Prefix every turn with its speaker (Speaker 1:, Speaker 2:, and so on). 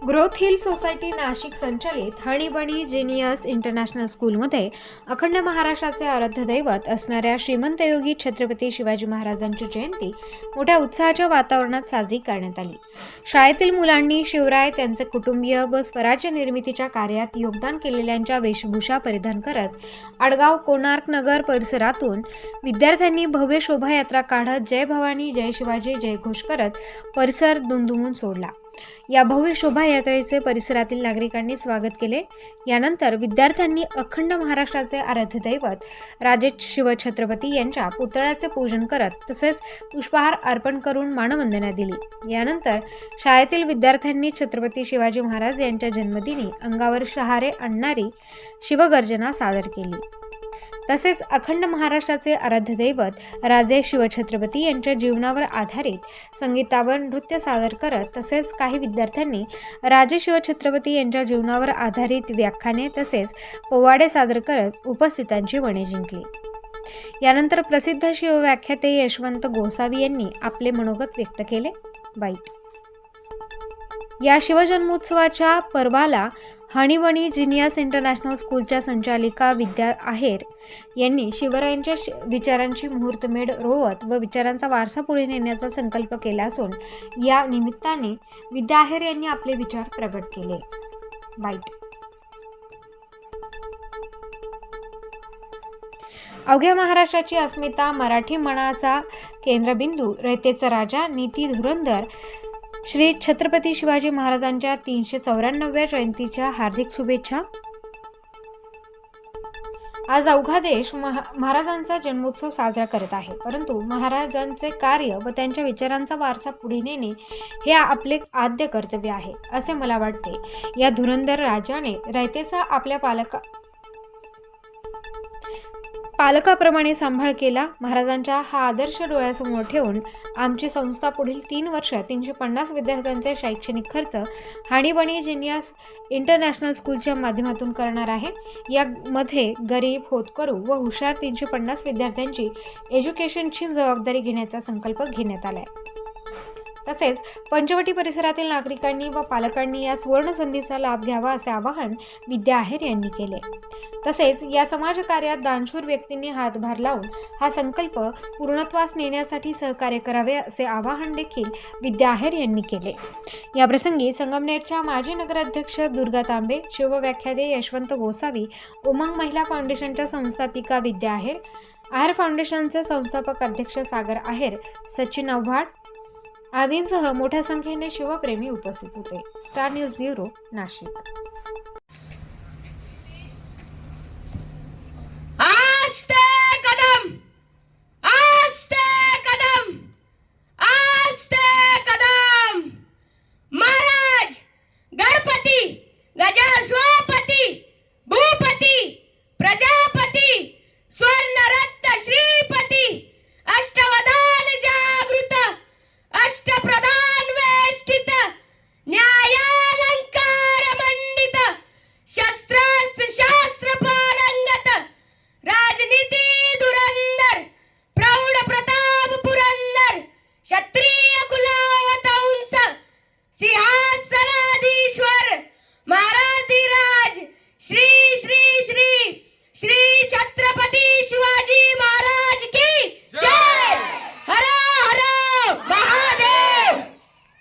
Speaker 1: Growth hill society Nashik संचलित हणीबणी genius international स्कूलमध्ये अखंड महाराष्ट्राचे आराध्य दैवत असणाऱ्या श्रीमंत योगी छत्रपती शिवाजी महाराजांची जयंती मोठ्या उत्साहाच्या वातावरणात साजरी करण्यात आली। शाळेतील मुलांनी शिवराय, त्यांचे कुटुंबीय व स्वराज्य निर्मितीच्या कार्यात योगदान केलेल्यांच्या वेशभूषा परिधान करत आडगाव कोणार्क नगर परिसरातून विद्यार्थ्यांनी भव्य शोभायात्रा काढत जय भवानी, जय शिवाजी जयघोष करत परिसर दुमदुमून सोडला। या भव्य शोभायात्रेचे परिसरातील नागरिकांनी स्वागत केले। यानंतर विद्यार्थ्यांनी अखंड महाराष्ट्राचे आराध्य दैवत राजे शिवछत्रपती यांच्या पुतळ्याचे पूजन करत तसेच पुष्पहार अर्पण करून मानवंदना दिली। यानंतर शाळेतील विद्यार्थ्यांनी छत्रपती शिवाजी महाराज यांच्या जन्मदिनी अंगावर शहारे आणणारी शिवगर्जना सादर केली। तसेच अखंड महाराष्ट्राचे आराध्य दैवत राजे शिवछत्रपती यांच्या जीवनावर आधारित संगीतावर नृत्य सादर करत तसेच काही विद्यार्थ्यांनी राजे शिवछत्रपती यांच्या जीवनावर आधारित व्याख्याने तसेच पोवाडे सादर करत उपस्थितांची मने जिंकली। यानंतर प्रसिद्ध शिवव्याख्याते यशवंत गोसावी यांनी आपले मनोगत व्यक्त केले। बाईट। या शिवजन्मोत्सवाच्या पर्वाला हणीबणी जिनियस इंटरनॅशनल स्कूलच्या संचालिका विद्या आहेर यांनी शिवरायांच्या विचारांची मुहूर्तमेढ रोवत व विचारांचा वारसा पुढे नेण्याचा संकल्प केला असून या निमित्ताने विद्या आहेर यांनी आपले विचार प्रगट केले। बाईट। अवघ्या महाराष्ट्राची अस्मिता, मराठी मनाचा केंद्रबिंदू, रयतेचा राजा, नीती धुरंधर श्री छत्रपती शिवाजी महाराजांच्या 394व्या जयंतीच्या हार्दिक शुभेच्छा। आज अवघा देश महाराजांचा जन्मोत्सव साजरा करत आहे, परंतु महाराजांचे कार्य व त्यांच्या विचारांचा वारसा पुढे नेणे हे आपले आद्य कर्तव्य आहे असे मला वाटते। या धुरंधर राजाने रयतेचा आपल्या पालकाप्रमाणे सांभाळ केला। महाराजांचा हा आदर्श डोळ्यासमोर ठेवून आमची संस्था पुढील 3 वर्ष 350 विद्यार्थ्यांचे शैक्षणिक खर्च हणीबणी जिनियस इंटरनॅशनल स्कूलच्या माध्यमातून करणार आहे। यामध्ये गरीब, होतकरू व हुशार 350 विद्यार्थ्यांची एज्युकेशनची जबाबदारी घेण्याचा संकल्प घेण्यात आला आहे। तसेच पंचवटी परिसरातील नागरिकांनी व पालकांनी या सुवर्ण संधीचा लाभ घ्यावा असे आवाहन विद्या आहेर यांनी केले। तसेच या समाजकार्यात दानशूर व्यक्तींनी हातभार लावून हा संकल्प पूर्णत्वास नेण्यासाठी सहकार्य करावे असे आवाहन देखील विद्या आहेर यांनी केले। या प्रसंगी संगमनेरच्या माजी नगराध्यक्ष दुर्गा तांबे, शिवव्याख्याते यशवंत गोसावी, उमंग महिला फाउंडेशनच्या संस्थापिका विद्या आहेर, आहेर फाउंडेशनचे संस्थापक अध्यक्ष सागर आहेर, सचिन आव्हाड आदींसह मोठ्या संख्येने शिवप्रेमी उपस्थित होते। Star news bureau, Nashik.